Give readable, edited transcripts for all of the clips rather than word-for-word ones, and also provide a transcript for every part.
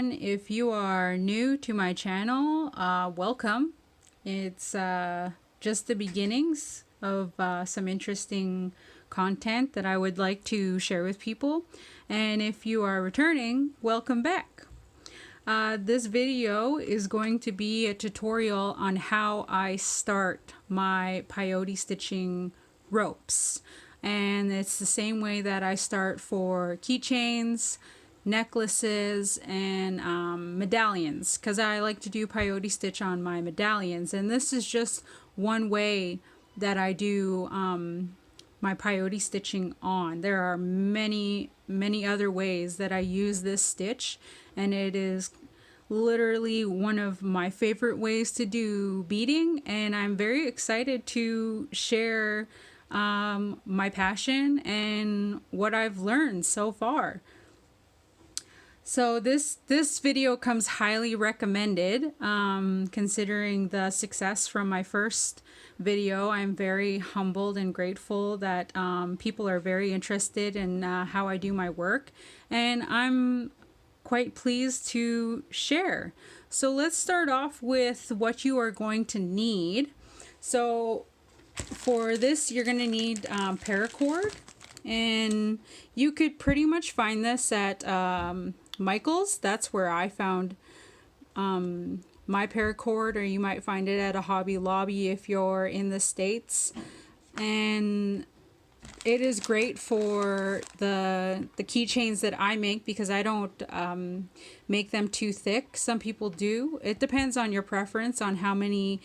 everyone. If you are new to my channel, welcome. It's just the beginnings of some interesting content that I would like to share with people. And if you are returning, welcome back. This video is going to be a tutorial on how I start my peyote stitching ropes. And it's the same way that I start for keychains, necklaces, and medallions, because I like to do peyote stitch on my medallions. And this is just one way that I do my peyote stitching on. There are many other ways that I use this stitch, and it is literally one of my favorite ways to do beading, and I'm very excited to share my passion and what I've learned so far. So this video comes highly recommended, considering the success from my first video. I'm very humbled and grateful that people are very interested in how I do my work, and I'm quite pleased to share. So let's start off with what you are going to need. So for this, you're going to need paracord, and you could pretty much find this at Michael's. That's where I found my paracord, or you might find it at a Hobby Lobby if you're in the States. And it is great for the keychains that I make, because I don't make them too thick. Some people do. It depends on your preference on how many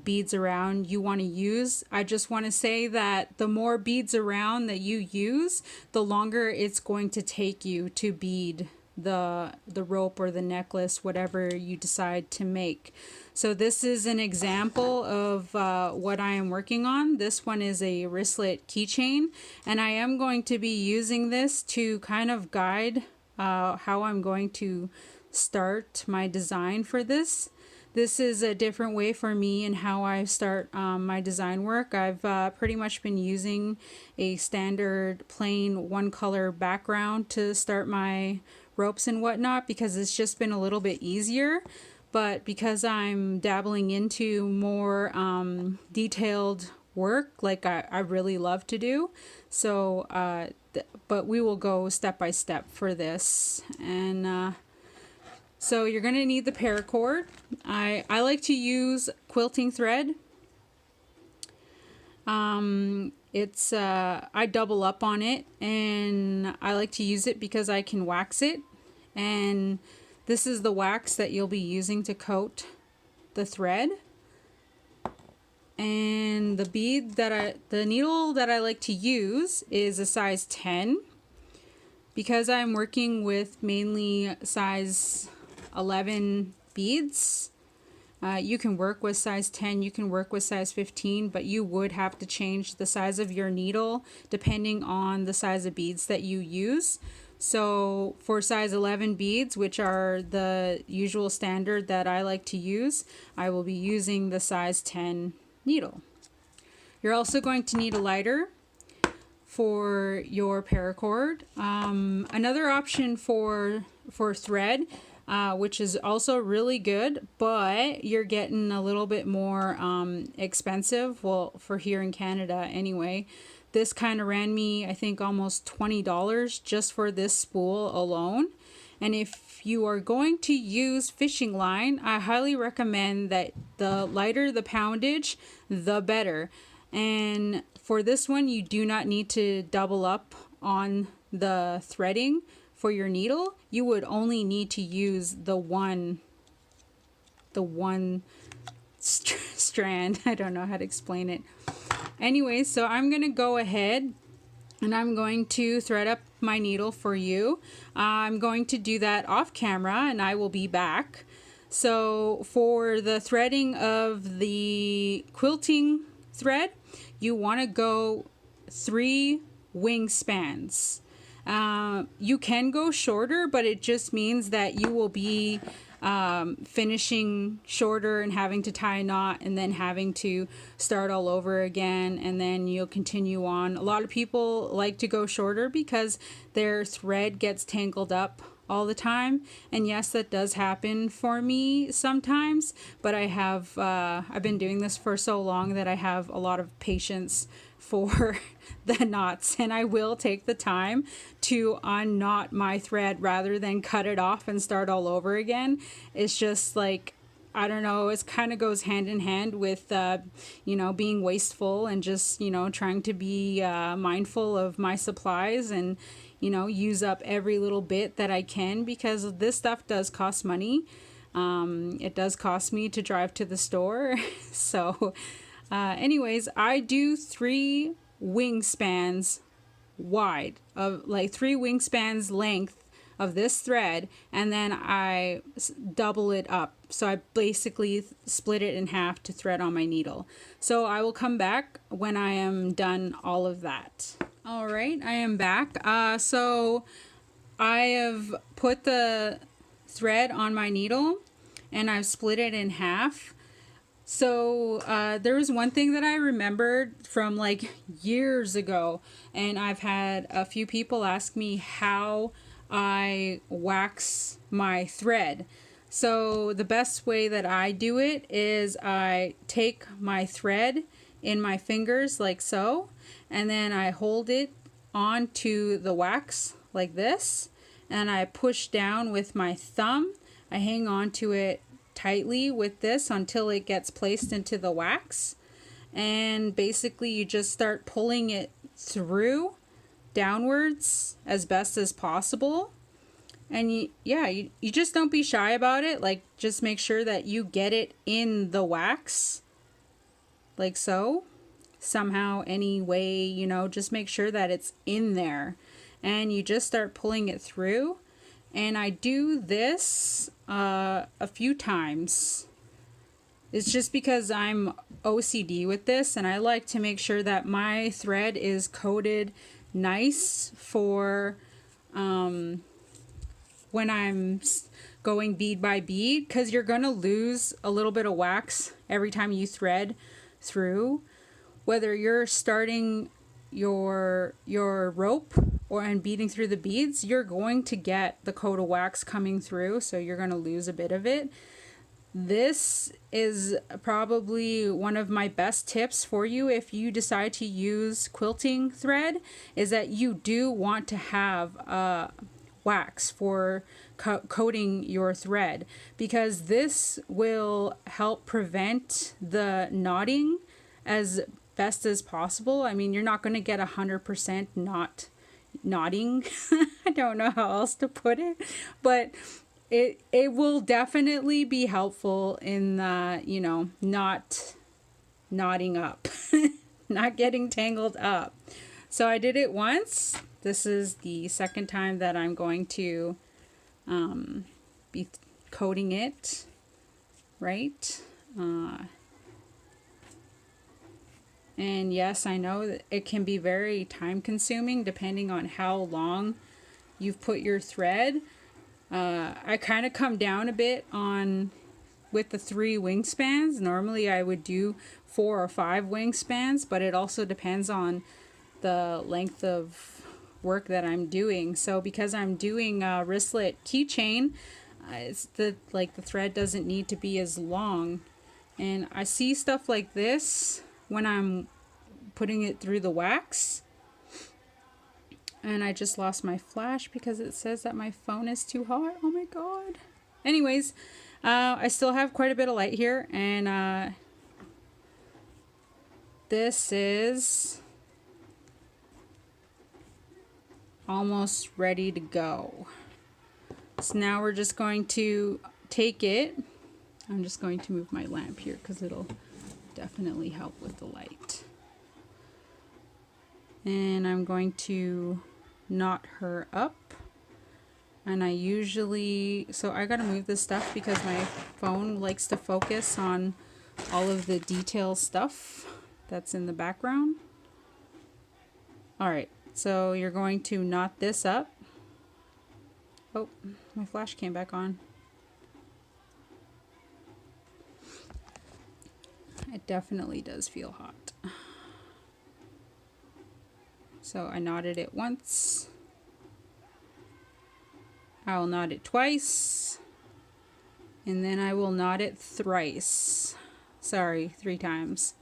beads around you want to use. I just want to say that the more beads around that you use, the longer it's going to take you to bead the rope or the necklace, whatever you decide to make. So this is an example of what I am working on. This one is a wristlet keychain, and I am going to be using this to kind of guide how I'm going to start my design for this. This is a different way for me and how I start my design work. I've pretty much been using a standard plain one color background to start my ropes and whatnot, because it's just been a little bit easier. But because I'm dabbling into more detailed work, like I really love to do, so but we will go step by step for this. And so you're going to need the paracord. I like to use quilting thread. It's I double up on it, and I like to use it because I can wax it. And this is the wax that you'll be using to coat the thread. And the needle that I like to use is a size 10, because I'm working with mainly size 11 beads. You can work with size 10, you can work with size 15, but you would have to change the size of your needle depending on the size of beads that you use. So for size 11 beads, which are the usual standard that I like to use, I will be using the size 10 needle. You're also going to need a lighter for your paracord. Another option for thread, which is also really good, but you're getting a little bit more expensive, well, for here in Canada anyway. This kind of ran me, I think, almost $20 just for this spool alone. And if you are going to use fishing line, I highly recommend that the lighter the poundage, the better. And for this one, you do not need to double up on the threading for your needle. You would only need to use the one strand. I don't know how to explain it. Anyway, so I'm going to go ahead and I'm going to thread up my needle for you. I'm going to do that off camera, and I will be back. So for the threading of the quilting thread, you want to go 3 wingspans. You can go shorter, but it just means that you will be finishing shorter and having to tie a knot and then having to start all over again, and then you'll continue on. A lot of people like to go shorter because their thread gets tangled up all the time. And yes, that does happen for me sometimes, but I've been doing this for so long that I have a lot of patience for the knots, and I will take the time to unknot my thread rather than cut it off and start all over again. It's just like, I don't know, it kind of goes hand in hand with, being wasteful and just, trying to be mindful of my supplies and, use up every little bit that I can, because this stuff does cost money. It does cost me to drive to the store. So, anyways, I do 3 wingspans wide, of like 3 wingspans length of this thread, and then I double it up. So I basically split it in half to thread on my needle. So I will come back when I am done all of that. All right, I am back. So I have put the thread on my needle and I've split it in half. So there was one thing that I remembered from like years ago, and I've had a few people ask me how I wax my thread. So the best way that I do it is I take my thread in my fingers like so, and then I hold it onto the wax like this, and I push down with my thumb. I hang on to it tightly with this until it gets placed into the wax, and basically you just start pulling it through downwards as best as possible. And you just don't be shy about it. Like, just make sure that you get it in the wax like so, somehow, any way, just make sure that it's in there, and you just start pulling it through. And I do this a few times. It's just because I'm OCD with this, and I like to make sure that my thread is coated nice for when I'm going bead by bead, because you're going to lose a little bit of wax every time you thread through. Whether you're starting your rope and beading through the beads, you're going to get the coat of wax coming through, so you're going to lose a bit of it. This is probably one of my best tips for you if you decide to use quilting thread, is that you do want to have wax for coating your thread, because this will help prevent the knotting as best as possible. I mean, you're not going to get 100% knotting. I don't know how else to put it, but it will definitely be helpful in not knotting up, not getting tangled up. So I did it once. This is the second time that I'm going to be coating it, right? And yes, I know that it can be very time consuming depending on how long you've put your thread. I kind of come down a bit with the 3 wingspans. Normally I would do 4 or 5 wingspans, but it also depends on the length of work that I'm doing. So because I'm doing a wristlet keychain, the thread doesn't need to be as long. And I see stuff like this when I'm putting it through the wax. And I just lost my flash because it says that my phone is too hot. Oh my god. Anyways, I still have quite a bit of light here, and this is almost ready to go. So now we're just going to take it. I'm just going to move my lamp here because it'll definitely help with the light. And I'm going to knot her up. And I usually, so I gotta move this stuff because my phone likes to focus on all of the detail stuff that's in the background. Alright, so you're going to knot this up. Oh, my flash came back on. It definitely does feel hot. So I knotted it once. I'll knot it twice, and then I will knot it thrice. Sorry, 3 times.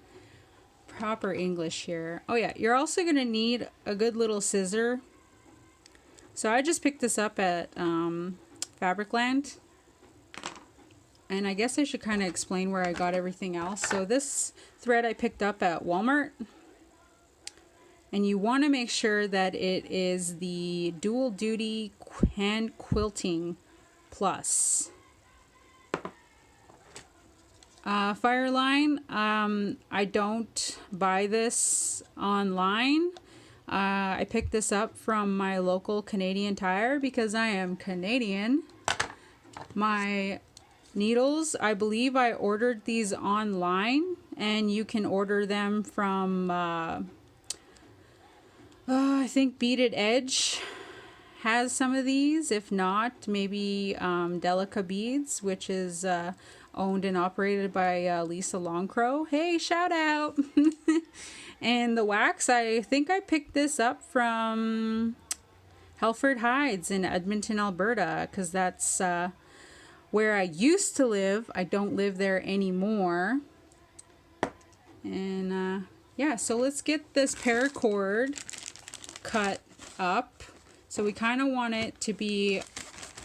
Proper English here. Oh yeah, you're also going to need a good little scissor. So I just picked this up at Fabricland. And I guess I should kind of explain where I got everything else. So this thread I picked up at Walmart. And you want to make sure that it is the Dual Duty Hand Quilting Plus. Fireline, I don't buy this online. I picked this up from my local Canadian Tire because I am Canadian. My needles, I believe I ordered these online, and you can order them from I think Beaded Edge has some of these. If not, maybe Delica Beads, which is owned and operated by Lisa Longcrow. Hey, shout out! And the wax, I think I picked this up from Helford Hides in Edmonton, Alberta, because that's where I used to live. I don't live there anymore. And yeah, so let's get this paracord cut up. So we kind of want it to be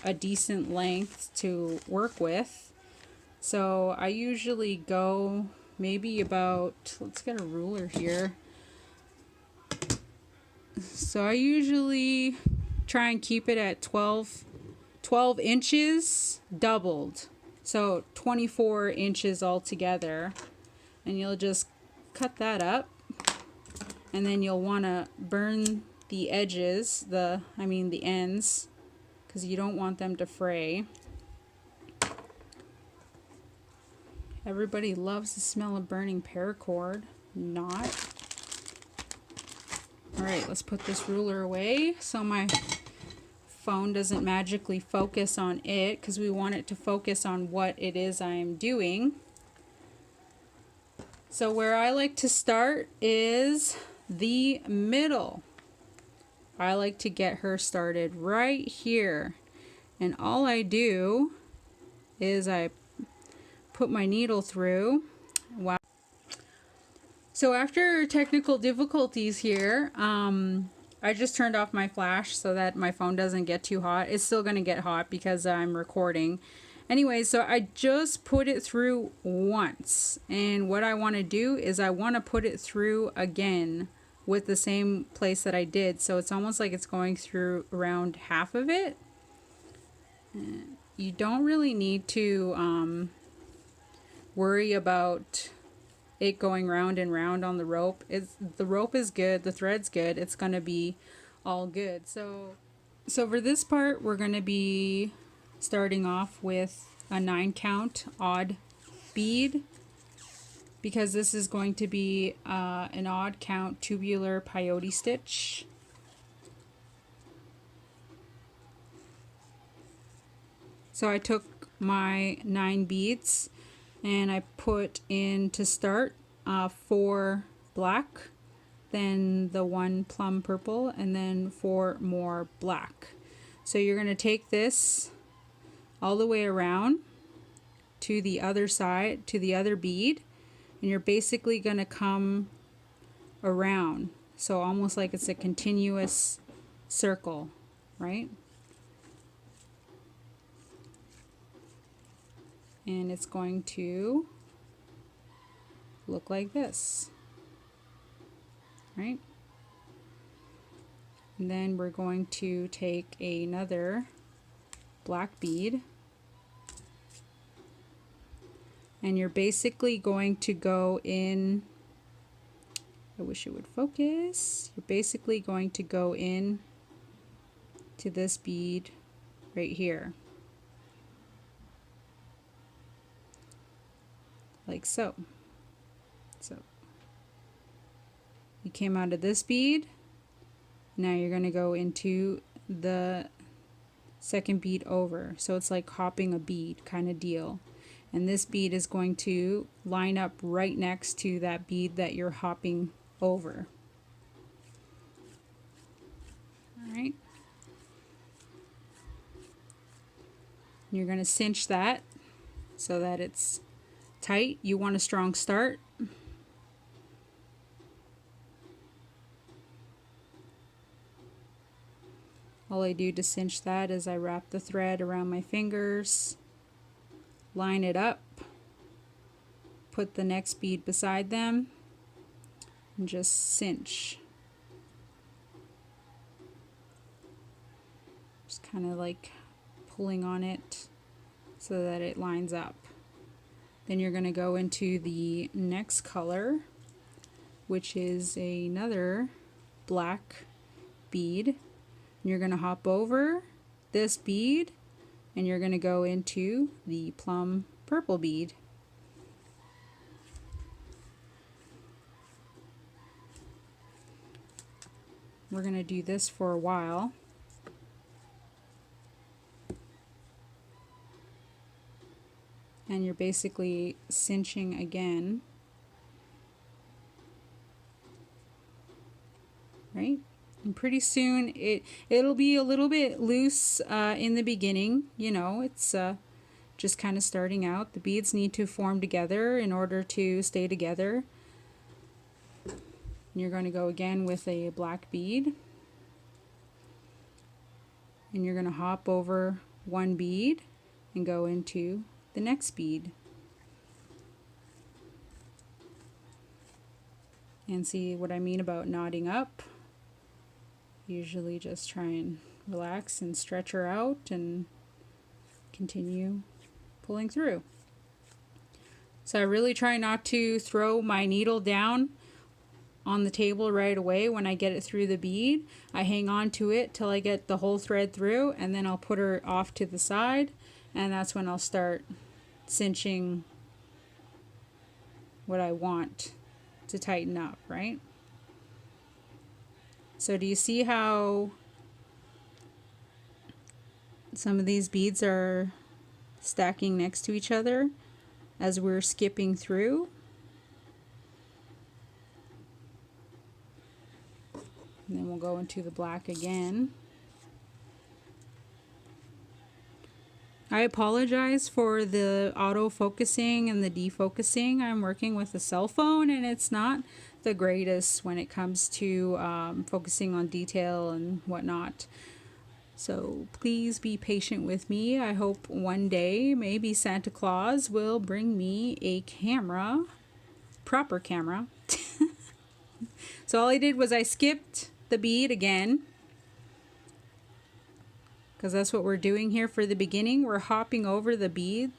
a decent length to work with. So I usually go maybe about, let's get a ruler here. So I usually try and keep it at 12 inches doubled. So 24 inches altogether. And you'll just cut that up. And then you'll want to burn the edges, the ends, because you don't want them to fray. Everybody loves the smell of burning paracord. Not. Alright, let's put this ruler away so my phone doesn't magically focus on it, because we want it to focus on what it is I'm doing. So where I like to start is the middle. I like to get her started right here. And all I do is I put my needle through. Wow. So after technical difficulties here, I just turned off my flash so that my phone doesn't get too hot. It's still going to get hot because I'm recording. Anyway, so I just put it through once. And what I want to do is I want to put it through again with the same place that I did. So it's almost like it's going through around half of it. You don't really need to worry about it going round and round on the rope. The rope is good, the thread's good, it's going to be all good. So for this part, we're going to be starting off with a 9 count odd bead, because this is going to be an odd count tubular peyote stitch. So I took my 9 beads and I put in to start 4 black, then the 1 plum purple, and then 4 more black. So you're going to take this all the way around to the other side, to the other bead, and you're basically going to come around. So almost like it's a continuous circle, right? And it's going to look like this, right? And then we're going to take another black bead, and you're basically going to go in, I wish it would focus, you're basically going to go in to this bead right here, like so. So you came out of this bead, now you're going to go into the second bead over, so it's like hopping a bead kind of deal. And this bead is going to line up right next to that bead that you're hopping over. Alright. You're going to cinch that so that it's tight. You want a strong start. All I do to cinch that is I wrap the thread around my fingers, line it up, put the next bead beside them, and just cinch. Just kind of like pulling on it so that it lines up. Then you're going to go into the next color, which is another black bead. You're going to hop over this bead and you're going to go into the plum purple bead. We're going to do this for a while. And you're basically cinching again, right? And pretty soon it'll be a little bit loose in the beginning. You know, it's just kind of starting out. The beads need to form together in order to stay together. And you're going to go again with a black bead. And you're going to hop over one bead and go into the next bead. And see what I mean about knotting up. Usually just try and relax and stretch her out and continue pulling through. So I really try not to throw my needle down on the table right away when I get it through the bead. I hang on to it till I get the whole thread through, and then I'll put her off to the side, and that's when I'll start cinching what I want to tighten up, right? So do you see how some of these beads are stacking next to each other as we're skipping through? And then we'll go into the black again. I apologize for the auto-focusing and the defocusing. I'm working with a cell phone and it's not the greatest when it comes to focusing on detail and whatnot. So please be patient with me. I hope one day maybe Santa Claus will bring me a camera, proper camera. So all I did was I skipped the bead again, because that's what we're doing here for the beginning. We're hopping over the bead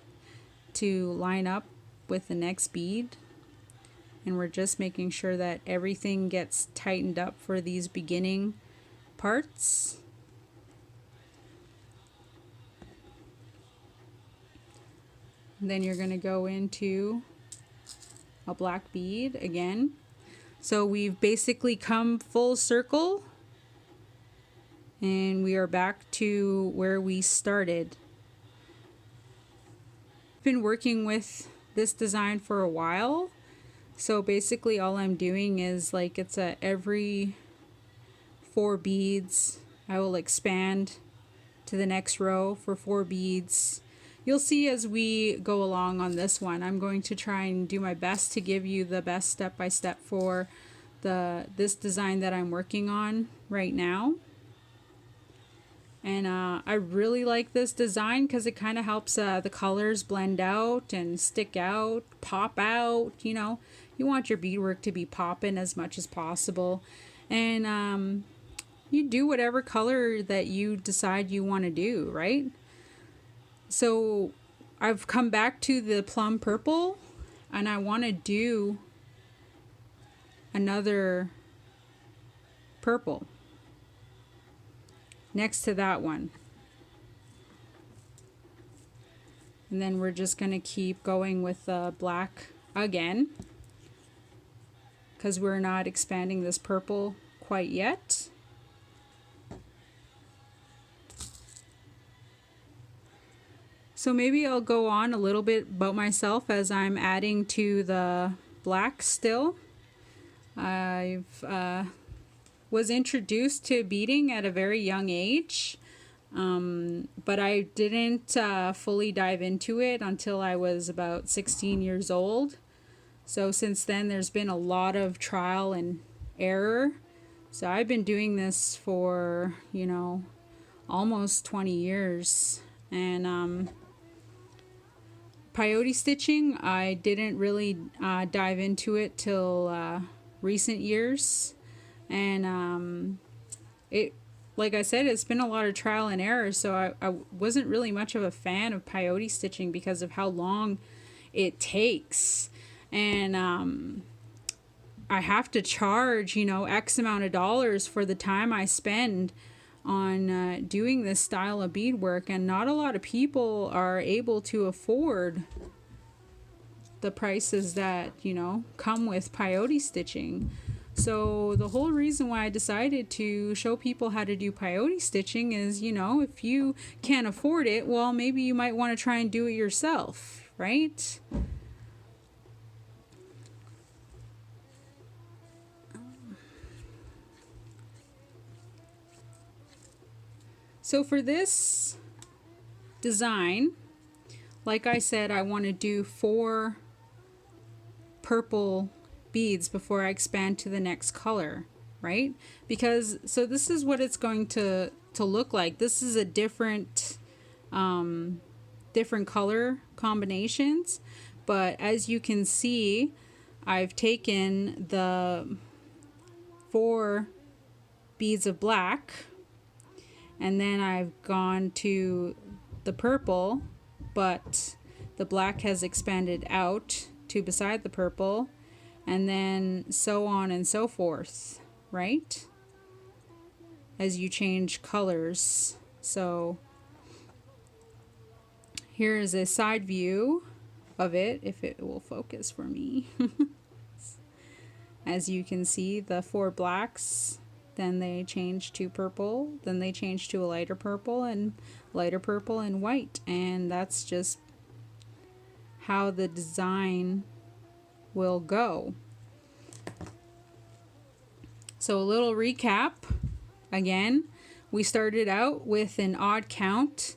to line up with the next bead, and we're just making sure that everything gets tightened up for these beginning parts. And then you're going to go into a black bead again. So we've basically come full circle and we are back to where we started. I've been working with this design for a while. So basically all I'm doing is like it's every 4 beads I will expand to the next row for 4 beads. You'll see as we go along on this one. I'm going to try and do my best to give you the best step-by-step for this design that I'm working on right now. And I really like this design because it kind of helps the colors blend out and stick out, pop out. You know, you want your beadwork to be popping as much as possible. And you do whatever color that you decide you want to do, right? So I've come back to the plum purple and I want to do another purple next to that one. And then we're just going to keep going with the black again because we're not expanding this purple quite yet. So maybe I'll go on a little bit about myself as I'm adding to the black still. I've was introduced to beading at a very young age. But I didn't fully dive into it until I was about 16 years old. So since then, there's been a lot of trial and error. So I've been doing this for, you know, almost 20 years. And peyote stitching, I didn't really dive into it till recent years. And it, like I said, it's been a lot of trial and error. So I wasn't really much of a fan of peyote stitching because of how long it takes. And I have to charge, you know, X amount of dollars for the time I spend on doing this style of beadwork. And not a lot of people are able to afford the prices that, you know, come with peyote stitching. So the whole reason why I decided to show people how to do peyote stitching is, you know, if you can't afford it, well, maybe you might want to try and do it yourself, right? So for this design, like I said, I want to do 4 purple beads before I expand to the next color, right? Because, so this is what it's going to look like. This is a different color combinations, but as you can see, I've taken the 4 beads of black, and then I've gone to the purple, but the black has expanded out to beside the purple, and then so on and so forth, right? As you change colors. So here is a side view of it, if it will focus for me. As you can see, the 4 blacks, then they change to purple, then they change to a lighter purple and white, and that's just how the design will go. So a little recap again, we started out with an odd count,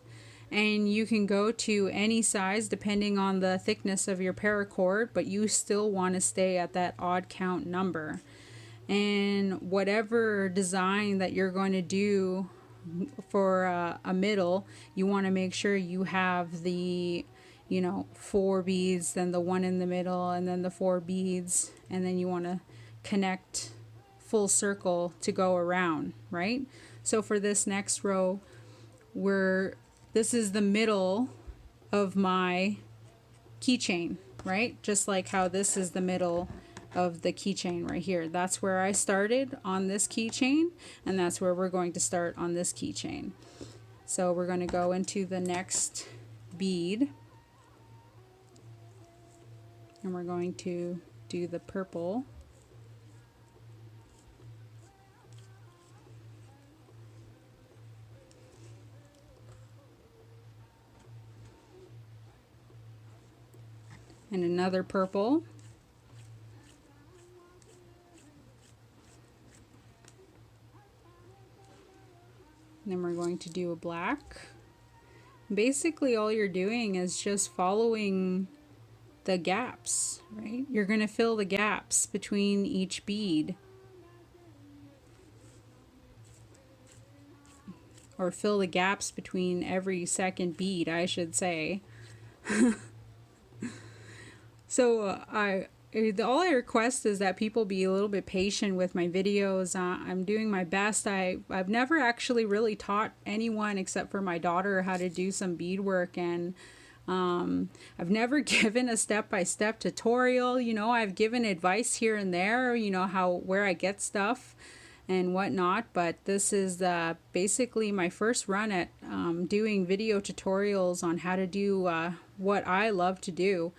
and you can go to any size depending on the thickness of your paracord, but you still want to stay at that odd count number. And whatever design that you're going to do for a middle, you want to make sure you have the, you know, 4 beads, then the 1 in the middle, and then the 4 beads, and then you want to connect full circle to go around, right? So for this next row, this is the middle of my keychain, right? Just like how this is the middle of the keychain right here. That's where I started on this keychain, and that's where we're going to start on this keychain. So we're going to go into the next bead, and we're going to do the purple. And another purple. And then we're going to do a black. Basically all you're doing is just following the gaps, right? You're going to fill the gaps between each bead. Or fill the gaps between every second bead, I should say. So all I request is that people be a little bit patient with my videos. I'm doing my best. I've never actually really taught anyone except for my daughter how to do some beadwork, and I've never given a step-by-step tutorial. You know, I've given advice here and there, you know, where I get stuff and whatnot, but this is basically my first run at doing video tutorials on how to do what I love to do.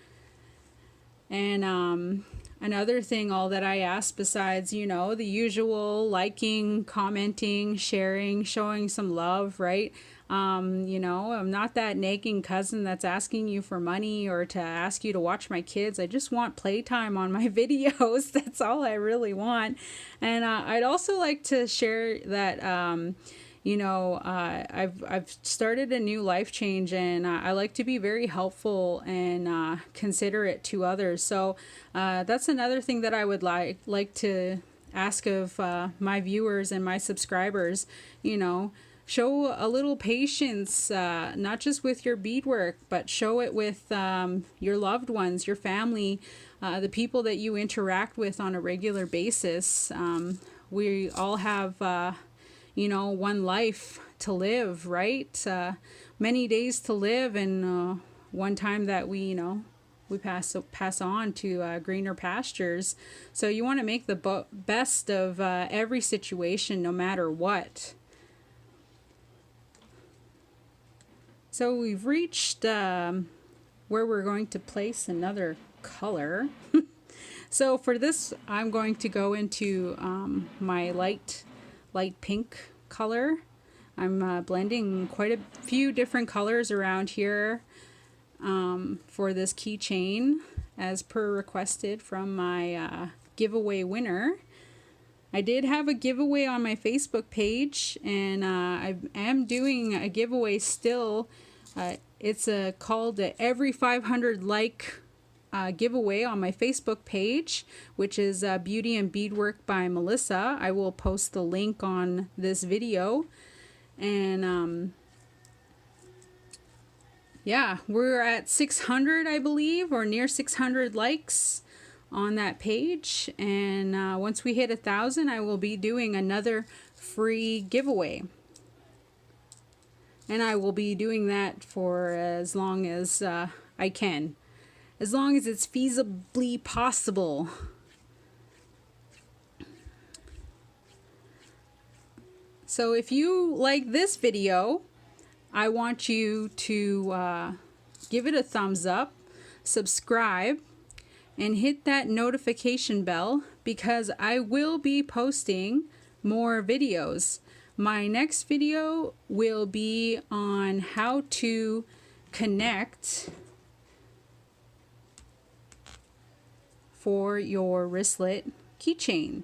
And another thing all that I ask, besides, you know, the usual liking, commenting, sharing, showing some love, right? You know, I'm not that nagging cousin that's asking you for money or to ask you to watch my kids. I just want playtime on my videos. That's all I really want. And I'd also like to share that, you know, I've started a new life change, and I like to be very helpful and considerate to others. So that's another thing that I would like to ask of my viewers and my subscribers. You know, show a little patience, not just with your beadwork, but show it with your loved ones, your family, the people that you interact with on a regular basis. We all have you know, one life to live, right? Many days to live, and one time that we, you know, we pass on to greener pastures. So you want to make the best of every situation, no matter what. So we've reached where we're going to place another color. So for this, I'm going to go into my light pink color. I'm blending quite a few different colors around here for this keychain, as per requested from my giveaway winner. I did have a giveaway on my Facebook page, and I am doing a giveaway still. It's called the Every 500 Like giveaway on my Facebook page, which is Beauty and Beadwork by Melissa. I will post the link on this video. And yeah, we're at 600, I believe, or near 600 likes on that page. And once we hit 1,000, I will be doing another free giveaway. And I will be doing that for as long as I can. As long as it's feasibly possible. So if you like this video, I want you to give it a thumbs up, subscribe, and hit that notification bell, because I will be posting more videos. My next video will be on how to connect for your wristlet keychain.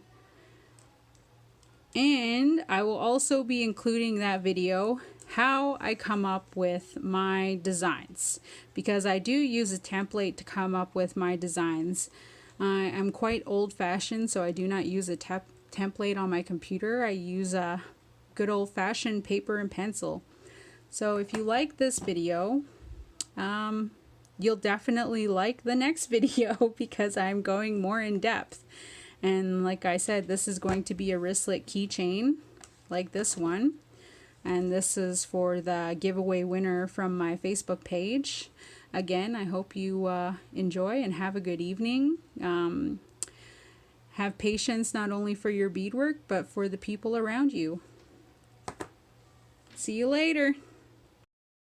And I will also be including that video how I come up with my designs, because I do use a template to come up with my designs. I am quite old-fashioned, so I do not use a template on my computer. I use a good old-fashioned paper and pencil. So if you like this video, you'll definitely like the next video, because I'm going more in depth. And like I said, this is going to be a wristlet keychain like this one. And this is for the giveaway winner from my Facebook page. Again, I hope you enjoy and have a good evening. Have patience not only for your beadwork, but for the people around you. See you later.